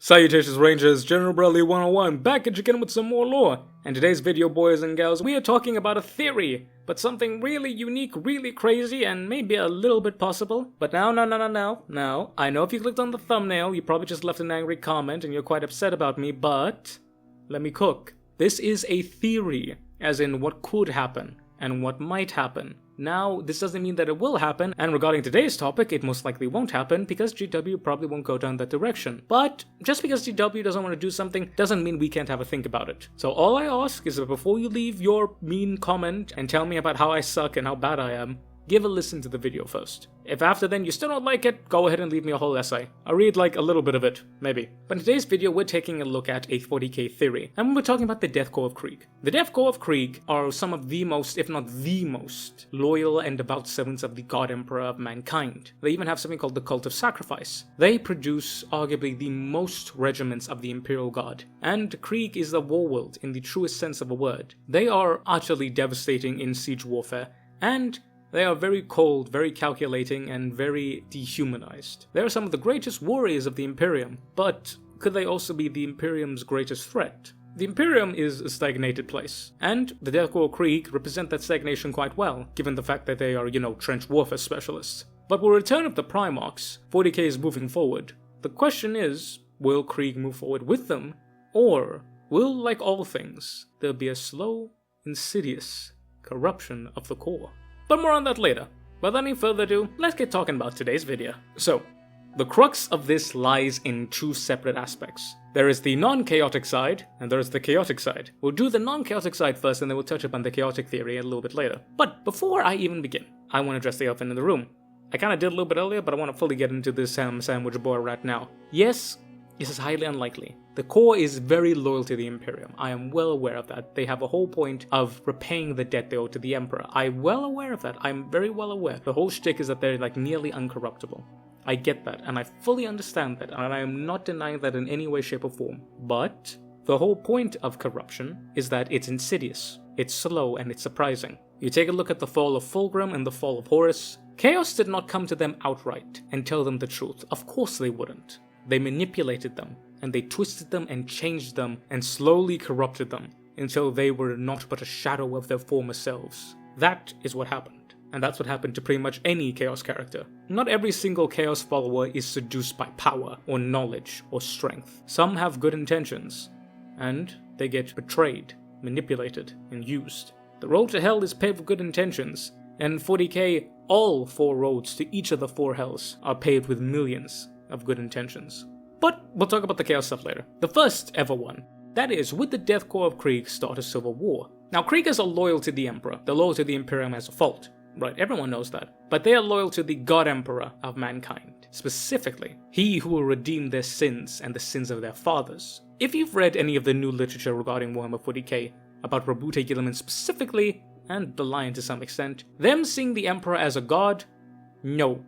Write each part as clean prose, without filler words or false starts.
Salutations Rangers, General Bradley 101, back at you again with some more lore. And today's video, boys and gals, we are talking about a theory, but something really unique, really crazy, and maybe a little bit possible. But now, I know if you clicked on the thumbnail, you probably just left an angry comment and you're quite upset about me, but let me cook. This is a theory, as in what could happen and what might happen. Now, this doesn't mean that it will happen, and regarding today's topic, it most likely won't happen because GW probably won't go down that direction. But just because GW doesn't want to do something doesn't mean we can't have a think about it. So all I ask is that before you leave your mean comment and tell me about how I suck and how bad I am, give a listen to the video first. If after then you still don't like it, go ahead and leave me a whole essay. I'll read like a little bit of it, maybe. But in today's video, we're taking a look at a 40k theory, and we're talking about the Death Korps of Krieg. The Death Korps of Krieg are some of the most, if not the most, loyal and devout servants of the God Emperor of mankind. They even have something called the Cult of Sacrifice. They produce arguably the most regiments of the Imperial God, and Krieg is the war world in the truest sense of a word. They are utterly devastating in siege warfare, and they are very cold, very calculating, and very dehumanized. They are some of the greatest warriors of the Imperium, but could they also be the Imperium's greatest threat? The Imperium is a stagnated place, and the Death Korps of Krieg represent that stagnation quite well, given the fact that they are, trench warfare specialists. But with Return of the Primarchs, 40k is moving forward. The question is, will Krieg move forward with them, or will, like all things, there be a slow, insidious corruption of the core? But more on that later. Without any further ado, let's get talking about today's video. So, the crux of this lies in two separate aspects. There is the non-chaotic side, and there is the chaotic side. We'll do the non-chaotic side first, and then we'll touch upon the chaotic theory a little bit later. But before I even begin, I want to address the elephant in the room. I kinda did a little bit earlier, but I want to fully get into this sandwich boy right now. Yes, this is highly unlikely. The core is very loyal to the Imperium. I am well aware of that. They have a whole point of repaying the debt they owe to the Emperor. I'm well aware of that. I'm very well aware. The whole shtick is that they're like nearly uncorruptible. I get that, and I fully understand that, and I am not denying that in any way, shape, or form. But the whole point of corruption is that it's insidious, it's slow, and it's surprising. You take a look at the fall of Fulgrim and the fall of Horus. Chaos did not come to them outright and tell them the truth. Of course they wouldn't. They manipulated them, and they twisted them and changed them and slowly corrupted them until they were not but a shadow of their former selves. That is what happened, and that's what happened to pretty much any Chaos character. Not every single Chaos follower is seduced by power or knowledge or strength. Some have good intentions, and they get betrayed, manipulated, and used. The road to hell is paved with good intentions, and in 40k, all 4 roads to each of the 4 hells are paved with millions of good intentions. But we'll talk about the Chaos stuff later. The first ever one, that is, would the Death Korps of Krieg start a civil war? Now, Kriegers are loyal to the Emperor. They're loyal to the Imperium as a fault. Right, everyone knows that. But they are loyal to the God Emperor of mankind. Specifically, he who will redeem their sins and the sins of their fathers. If you've read any of the new literature regarding Warhammer 40k, about Rabute Gilliman specifically, and the Lion to some extent, them seeing the Emperor as a god? No.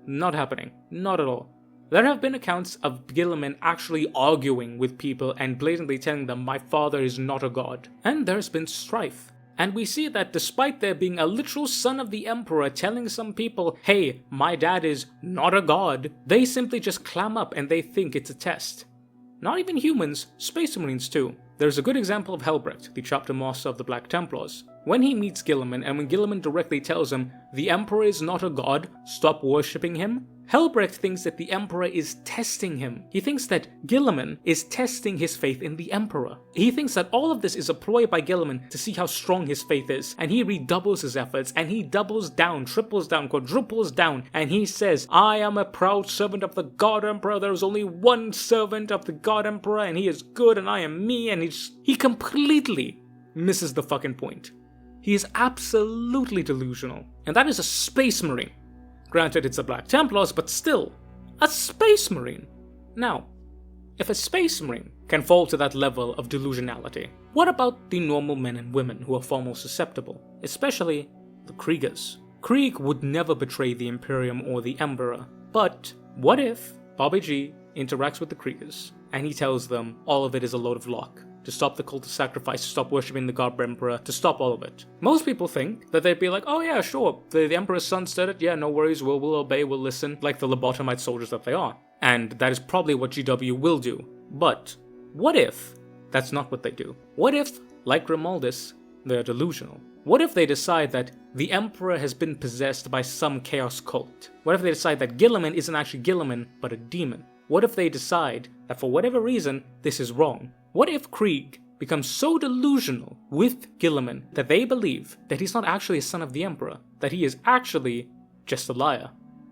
Not happening. Not at all. There have been accounts of Gilliman actually arguing with people and blatantly telling them, my father is not a god. And there's been strife. And we see that despite there being a literal son of the Emperor telling some people, hey, my dad is not a god, they simply just clam up and they think it's a test. Not even humans, Space Marines too. There's a good example of Helbrecht, the chapter master of the Black Templars. When he meets Gilliman, and when Gilliman directly tells him, the Emperor is not a god, stop worshipping him, Helbrecht thinks that the Emperor is testing him. He thinks that Gilliman is testing his faith in the Emperor. He thinks that all of this is a ploy by Gilliman to see how strong his faith is, and he redoubles his efforts, and he doubles down, triples down, quadruples down, and he says, I am a proud servant of the God Emperor, there is only one servant of the God Emperor, and he is good, and I am me, and he completely misses the fucking point. He is absolutely delusional, and that is a Space Marine. Granted, it's the Black Templars, but still, a Space Marine. Now, if a Space Marine can fall to that level of delusionality, what about the normal men and women who are far more susceptible, especially the Kriegers? Krieg would never betray the Imperium or the Emperor, but what if Bobby G interacts with the Kriegers and he tells them all of it is a load of luck? To stop the cult of sacrifice, to stop worshipping the God Emperor, to stop all of it. Most people think that they'd be like, oh yeah, sure, the Emperor's son said it, yeah, no worries, we'll obey, we'll listen, like the lobotomite soldiers that they are. And that is probably what GW will do. But what if that's not what they do? What if, like Grimaldus, they're delusional? What if they decide that the Emperor has been possessed by some chaos cult? What if they decide that Gilliman isn't actually Gilliman, but a demon? What if they decide that for whatever reason, this is wrong? What if Krieg becomes so delusional with Gilliman that they believe that he's not actually a son of the Emperor, that he is actually just a liar,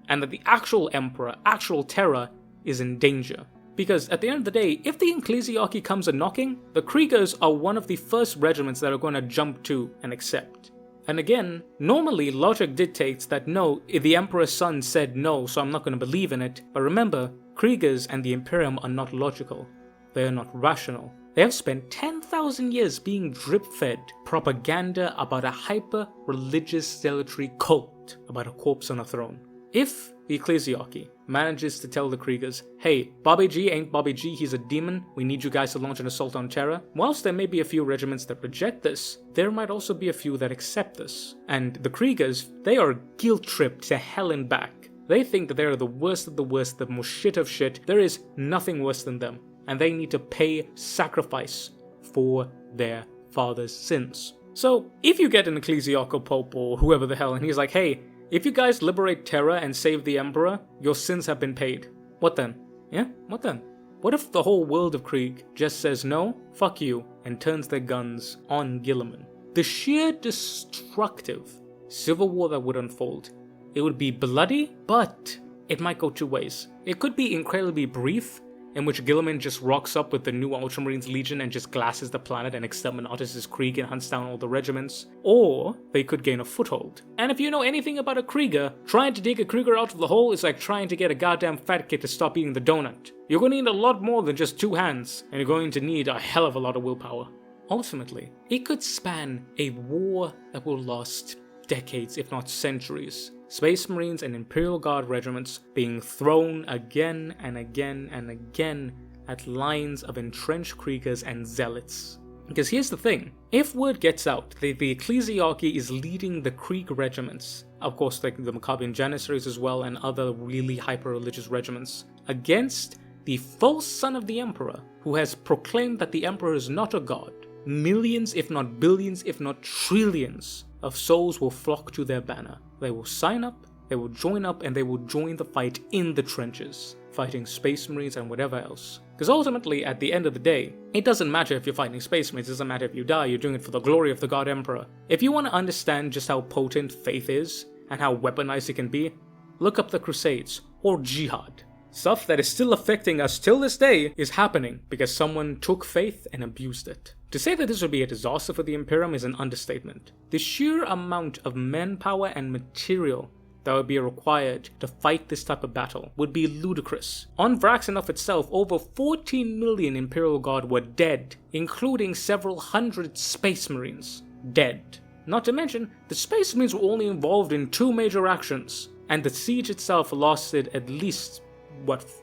and that the actual Emperor, actual Terra, is in danger? Because at the end of the day, if the ecclesiarchy comes a-knocking, the Kriegers are one of the first regiments that are going to jump to and accept. And again, normally logic dictates that no, the Emperor's son said no, so I'm not going to believe in it. But remember, Kriegers and the Imperium are not logical. They are not rational. They have spent 10,000 years being drip-fed propaganda about a hyper-religious zealotry cult about a corpse on a throne. If the ecclesiarchy manages to tell the Kriegers, hey, Bobby G ain't Bobby G, he's a demon, we need you guys to launch an assault on Terra, whilst there may be a few regiments that reject this, there might also be a few that accept this. And the Kriegers, they are guilt-tripped to hell and back. They think that they are the worst of the worst, the most shit of shit. There is nothing worse than them, and they need to pay sacrifice for their father's sins. So, if you get an ecclesiarchal pope or whoever the hell, and he's like, hey, if you guys liberate Terra and save the Emperor, your sins have been paid. What then? Yeah? What then? What if the whole world of Krieg just says no, fuck you, and turns their guns on Gilliman? The sheer destructive civil war that would unfold. It would be bloody, but it might go two ways. It could be incredibly brief, in which Gilliman just rocks up with the new Ultramarines Legion and just glasses the planet and exterminates Krieg and hunts down all the regiments. Or they could gain a foothold. And if you know anything about a Krieger, trying to dig a Krieger out of the hole is like trying to get a goddamn fat kid to stop eating the donut. You're going to need a lot more than just 2 hands, and you're going to need a hell of a lot of willpower. Ultimately, it could span a war that will last decades, if not centuries. Space Marines and Imperial Guard regiments being thrown again and again and again at lines of entrenched Kriegers and zealots. Because here's the thing, if word gets out that the ecclesiarchy is leading the Krieg regiments, of course like the Maccabean Janissaries as well and other really hyper-religious regiments, against the false son of the Emperor, who has proclaimed that the Emperor is not a god, millions if not billions if not trillions of souls will flock to their banner. They will sign up, they will join up, and they will join the fight in the trenches, fighting Space Marines and whatever else. Because ultimately, at the end of the day, it doesn't matter if you're fighting Space Marines, it doesn't matter if you die, you're doing it for the glory of the God Emperor. If you want to understand just how potent faith is, and how weaponized it can be, look up the Crusades, or Jihad. Stuff that is still affecting us till this day is happening because someone took faith and abused it. To say that this would be a disaster for the Imperium is an understatement. The sheer amount of manpower and material that would be required to fight this type of battle would be ludicrous. On Vraxenov itself, over 14 million Imperial Guard were dead, including several hundred Space Marines. Dead. Not to mention, the Space Marines were only involved in 2 major actions, and the siege itself lasted at least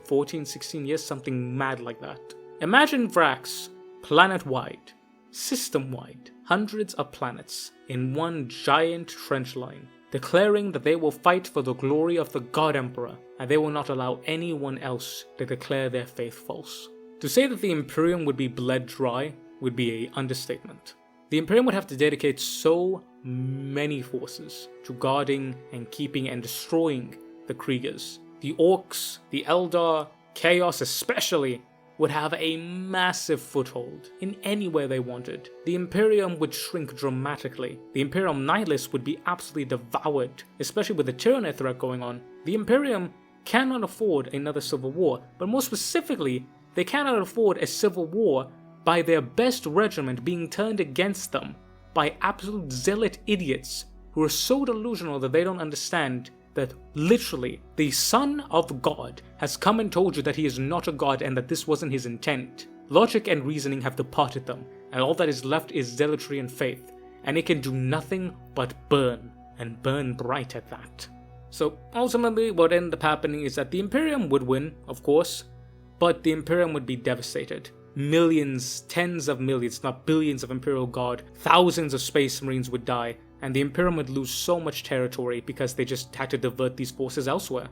14, 16 years, something mad like that. Imagine Vrax, planet-wide, system-wide, hundreds of planets in one giant trench line, declaring that they will fight for the glory of the God Emperor, and they will not allow anyone else to declare their faith false. To say that the Imperium would be bled dry would be an understatement. The Imperium would have to dedicate so many forces to guarding and keeping and destroying the Kriegers. The Orcs, the Eldar, Chaos especially, would have a massive foothold in anywhere they wanted. The Imperium would shrink dramatically. The Imperium Nihilists would be absolutely devoured, especially with the Tyranid threat going on. The Imperium cannot afford another civil war, but more specifically, they cannot afford a civil war by their best regiment being turned against them by absolute zealot idiots who are so delusional that they don't understand that literally the Son of God has come and told you that he is not a god and that this wasn't his intent. Logic and reasoning have departed them, and all that is left is zealotry and faith, and it can do nothing but burn, and burn bright at that. So ultimately what ended up happening is that the Imperium would win, of course, but the Imperium would be devastated. Millions, tens of millions, not billions of Imperial Guard, thousands of Space Marines would die, and the Imperium would lose so much territory because they just had to divert these forces elsewhere.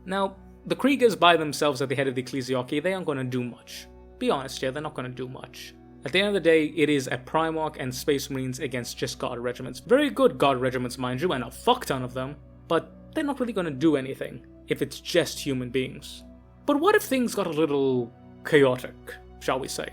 Now, the Kriegers by themselves at the head of the ecclesiarchy, they aren't going to do much. be honest here, they're not going to do much. At the end of the day, it is a Primarch and Space Marines against just Guard regiments. Very good Guard regiments, mind you, and a fuck ton of them, but they're not really going to do anything if it's just human beings. But what if things got a little chaotic, shall we say?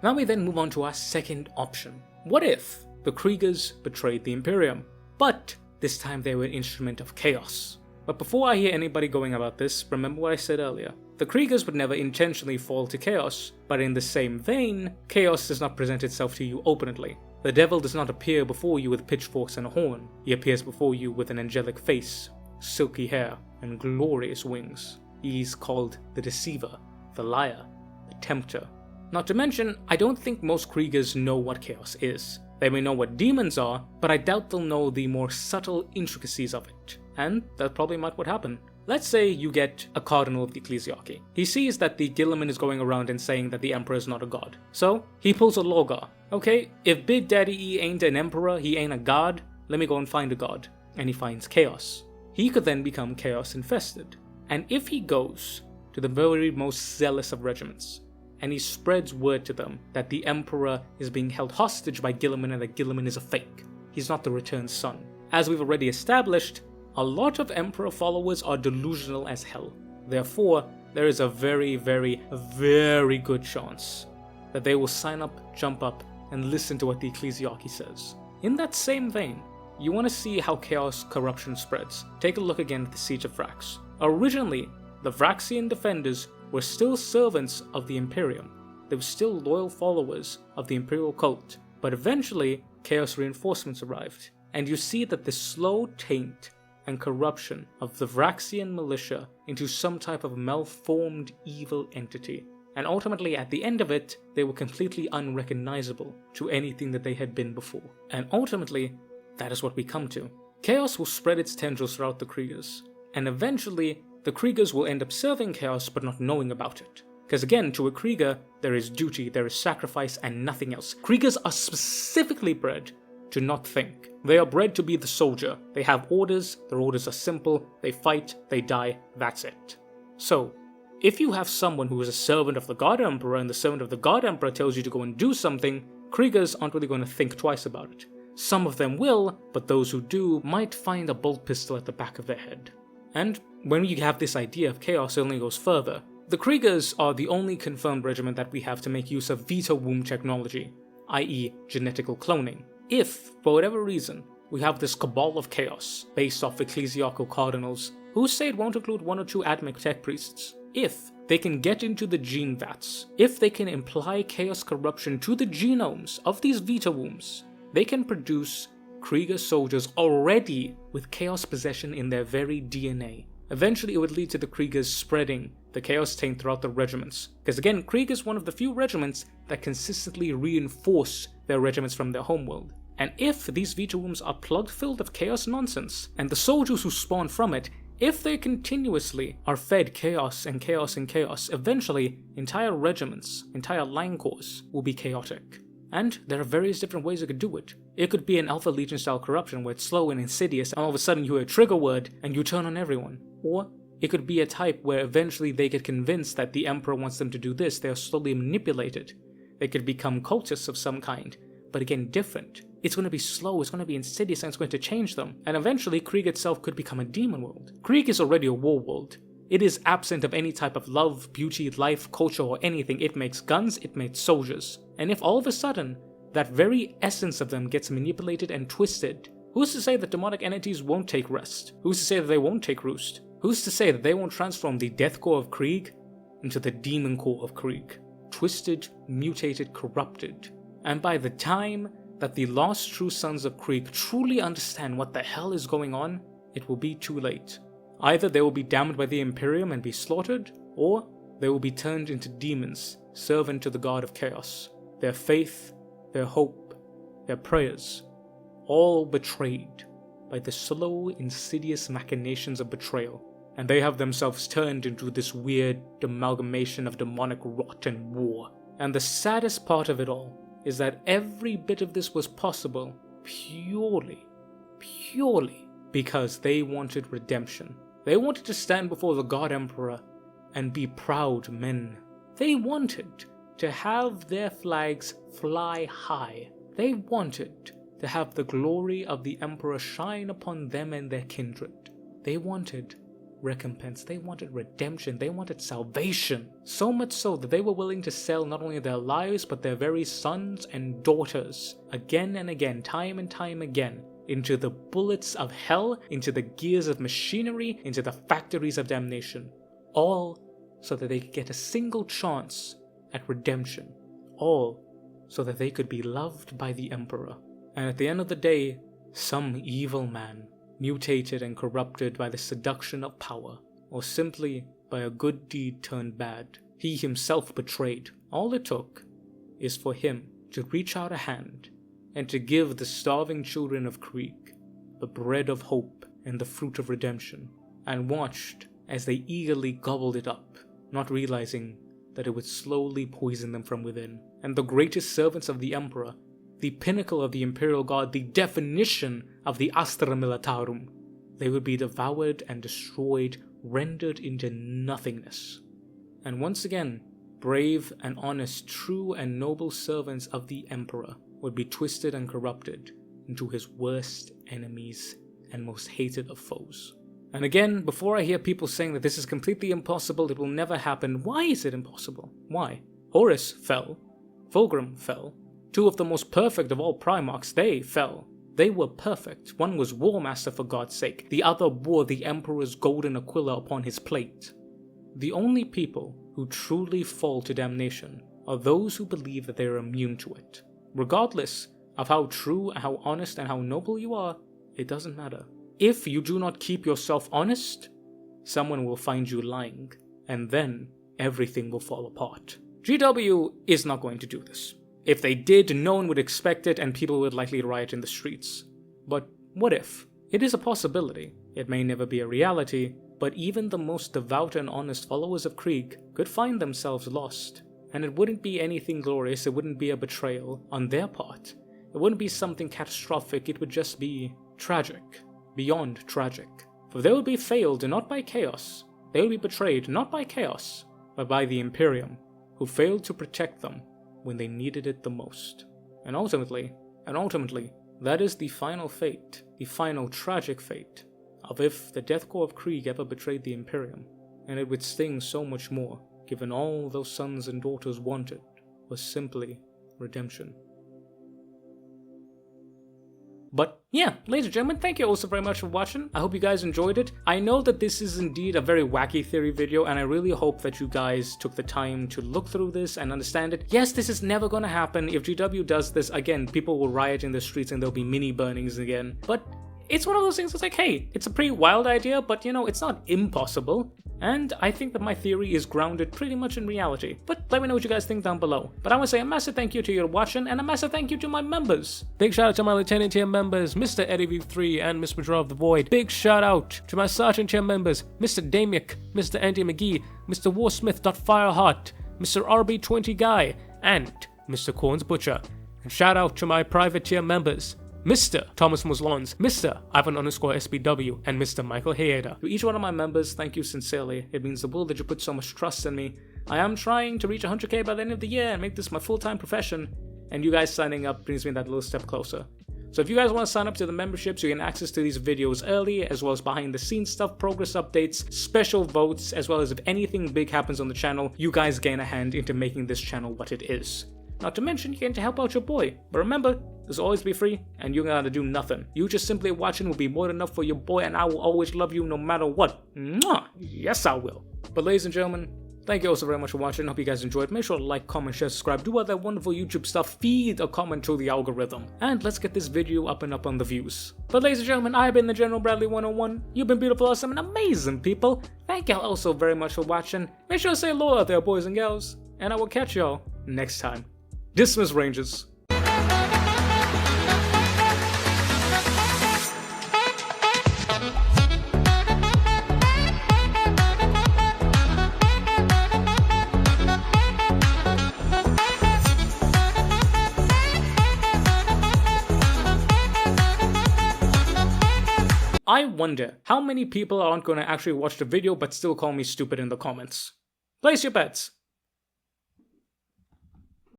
Now we then move on to our second option. What if the Kriegers betrayed the Imperium, but this time they were an instrument of chaos? But before I hear anybody going about this, remember what I said earlier. The Kriegers would never intentionally fall to chaos, but in the same vein, chaos does not present itself to you openly. The devil does not appear before you with pitchforks and a horn. He appears before you with an angelic face, silky hair, and glorious wings. He's called the Deceiver, the Liar, the Tempter. Not to mention, I don't think most Kriegers know what chaos is. They may know what demons are, but I doubt they'll know the more subtle intricacies of it. And that probably might what happen. Let's say you get a cardinal of the ecclesiarchy. He sees that the Guilliman is going around and saying that the emperor is not a god. So, he pulls a lawgar. Okay, if Big Daddy E ain't an emperor, he ain't a god, let me go and find a god. And he finds chaos. He could then become chaos infested. And if he goes to the very most zealous of regiments, and he spreads word to them that the emperor is being held hostage by Guilliman and that Guilliman is a fake, he's not the returned son. As we've already established, a lot of Emperor followers are delusional as hell. Therefore, there is a very, very, very good chance that they will sign up, jump up, and listen to what the ecclesiarchy says. In that same vein, you want to see how chaos corruption spreads. Take a look again at the Siege of Vrax. Originally, the Vraxian defenders were still servants of the Imperium. They were still loyal followers of the Imperial cult. But eventually, chaos reinforcements arrived. And you see that the slow taint and corruption of the Vraxian militia into some type of malformed evil entity. And ultimately, at the end of it, they were completely unrecognizable to anything that they had been before. And ultimately, that is what we come to. Chaos will spread its tendrils throughout the Kriegers. And eventually, the Kriegers will end up serving chaos but not knowing about it. Because again, to a Krieger, there is duty, there is sacrifice, and nothing else. Kriegers are specifically bred to not think. They are bred to be the soldier. They have orders, their orders are simple, they fight, they die, that's it. So, if you have someone who is a servant of the God Emperor and the servant of the God Emperor tells you to go and do something, Kriegers aren't really going to think twice about it. Some of them will, but those who do might find a bolt pistol at the back of their head. And when you have this idea of chaos, it only goes further. The Kriegers are the only confirmed regiment that we have to make use of Vita womb technology, i.e. genetical cloning. If, for whatever reason, we have this cabal of chaos based off ecclesiarchal cardinals, who say it won't include one or two Admic tech priests, if they can get into the gene vats, if they can imply chaos corruption to the genomes of these Vita wombs, they can produce Krieger soldiers already with chaos possession in their very DNA. Eventually it would lead to the Kriegers spreading the chaos taint throughout the regiments. Because again, Krieg is one of the few regiments that consistently reinforce their regiments from their homeworld. And if these Vita wombs are plugged filled of chaos nonsense, and the soldiers who spawn from it, if they continuously are fed chaos and chaos and chaos, eventually entire regiments, entire line corps will be chaotic. And there are various different ways you could do it. It could be an Alpha Legion style corruption where it's slow and insidious and all of a sudden you hear a trigger word and you turn on everyone. Or it could be a type where eventually they get convinced that the Emperor wants them to do this, they are slowly manipulated. They could become cultists of some kind, but again different. It's going to be slow, it's going to be insidious, and it's going to change them. And eventually Krieg itself could become a demon world. Krieg is already a war world. It is absent of any type of love, beauty, life, culture, or anything. It makes guns, it makes soldiers. And if all of a sudden, that very essence of them gets manipulated and twisted, who's to say that demonic entities won't take rest? Who's to say that they won't take roost? Who's to say that they won't transform the Death Korps of Krieg into the Demon Korps of Krieg? Twisted, mutated, corrupted. And by the time that the lost true sons of Krieg truly understand what the hell is going on, it will be too late. Either they will be damned by the Imperium and be slaughtered, or they will be turned into demons, servant to the god of chaos. Their faith, their hope, their prayers, all betrayed by the slow, insidious machinations of betrayal, and they have themselves turned into this weird amalgamation of demonic rot and war. And the saddest part of it all is that every bit of this was possible purely because they wanted redemption. They wanted to stand before the God Emperor and be proud men. They wanted to have their flags fly high. They wanted to have the glory of the Emperor shine upon them and their kindred. They wanted recompense, they wanted redemption, they wanted salvation. So much so that they were willing to sell not only their lives but their very sons and daughters again and again, time and time again, into the bullets of hell, into the gears of machinery, into the factories of damnation. All so that they could get a single chance at redemption. All so that they could be loved by the Emperor. And at the end of the day, some evil man, mutated and corrupted by the seduction of power, or simply by a good deed turned bad, he himself betrayed. All it took is for him to reach out a hand and to give the starving children of Krieg the bread of hope and the fruit of redemption, and watched as they eagerly gobbled it up, not realizing that it would slowly poison them from within. And the greatest servants of the Emperor, the pinnacle of the Imperial Guard, the definition of the Astra Militarum, they would be devoured and destroyed, rendered into nothingness. And once again, brave and honest, true and noble servants of the Emperor would be twisted and corrupted into his worst enemies and most hated of foes. And again, before I hear people saying that this is completely impossible, it will never happen, why is it impossible? Why? Horus fell. Fulgrim fell. Two of the most perfect of all Primarchs, they fell. They were perfect. One was War Master for God's sake. The other bore the Emperor's golden aquila upon his plate. The only people who truly fall to damnation are those who believe that they are immune to it. Regardless of how true, how honest, and how noble you are, it doesn't matter. If you do not keep yourself honest, someone will find you lying, and then everything will fall apart. GW is not going to do this. If they did, no one would expect it and people would likely riot in the streets. But what if? It is a possibility. It may never be a reality, but even the most devout and honest followers of Krieg could find themselves lost. And it wouldn't be anything glorious, it wouldn't be a betrayal on their part. It wouldn't be something catastrophic, it would just be tragic. Beyond tragic. For they would be failed not by chaos. They would be betrayed not by chaos, but by the Imperium, who failed to protect them when they needed it the most. And ultimately, that is the final fate, the final tragic fate, of if the Death Korps of Krieg ever betrayed the Imperium. And it would sting so much more, given all those sons and daughters wanted was simply redemption. But yeah, ladies and gentlemen, thank you all so very much for watching. I hope you guys enjoyed it. I know that this is indeed a very wacky theory video, and I really hope that you guys took the time to look through this and understand it. Yes, this is never gonna happen. If GW does this, again, people will riot in the streets and there'll be mini burnings again. But it's one of those things that's like, hey, it's a pretty wild idea, but you know, it's not impossible. And I think that my theory is grounded pretty much in reality. But let me know what you guys think down below. But I want to say a massive thank you to you for watching, and a massive thank you to my members. Big shout out to my Lieutenant tier members, Mr. EddieV3 and Miss Madra of the Void. Big shout out to my Sergeant tier members, Mr. Damiak, Mr. Andy McGee, Mr. Warsmith.Fireheart, Mr. RB20 Guy, and Mr. Corns Butcher. And shout out to my private tier members, Mr. Thomas Muslons, Mr. Ivan_SBW, and Mr. Michael Hayeda. To each one of my members, thank you sincerely. It means the world that you put so much trust in me. I am trying to reach 100k by the end of the year and make this my full-time profession, and you guys signing up brings me that little step closer. So if you guys want to sign up to the membership so you get access to these videos early, as well as behind the scenes stuff, progress updates, special votes, as well as if anything big happens on the channel, you guys gain a hand into making this channel what it is. Not to mention, you get to help out your boy. But remember, this will always be free, and you gotta do nothing. You just simply watching will be more than enough for your boy, and I will always love you no matter what. Mwah! Yes, I will. But ladies and gentlemen, thank you all so very much for watching. Hope you guys enjoyed. Make sure to like, comment, share, subscribe, do all that wonderful YouTube stuff, feed a comment to the algorithm. And let's get this video up and up on the views. But ladies and gentlemen, I have been the General Bradley 101. You've been beautiful, awesome, and amazing people. Thank y'all all so very much for watching. Make sure to say hello out there, boys and gals. And I will catch y'all next time. Dismiss Rangers. I wonder how many people aren't going to actually watch the video but still call me stupid in the comments. Place your bets.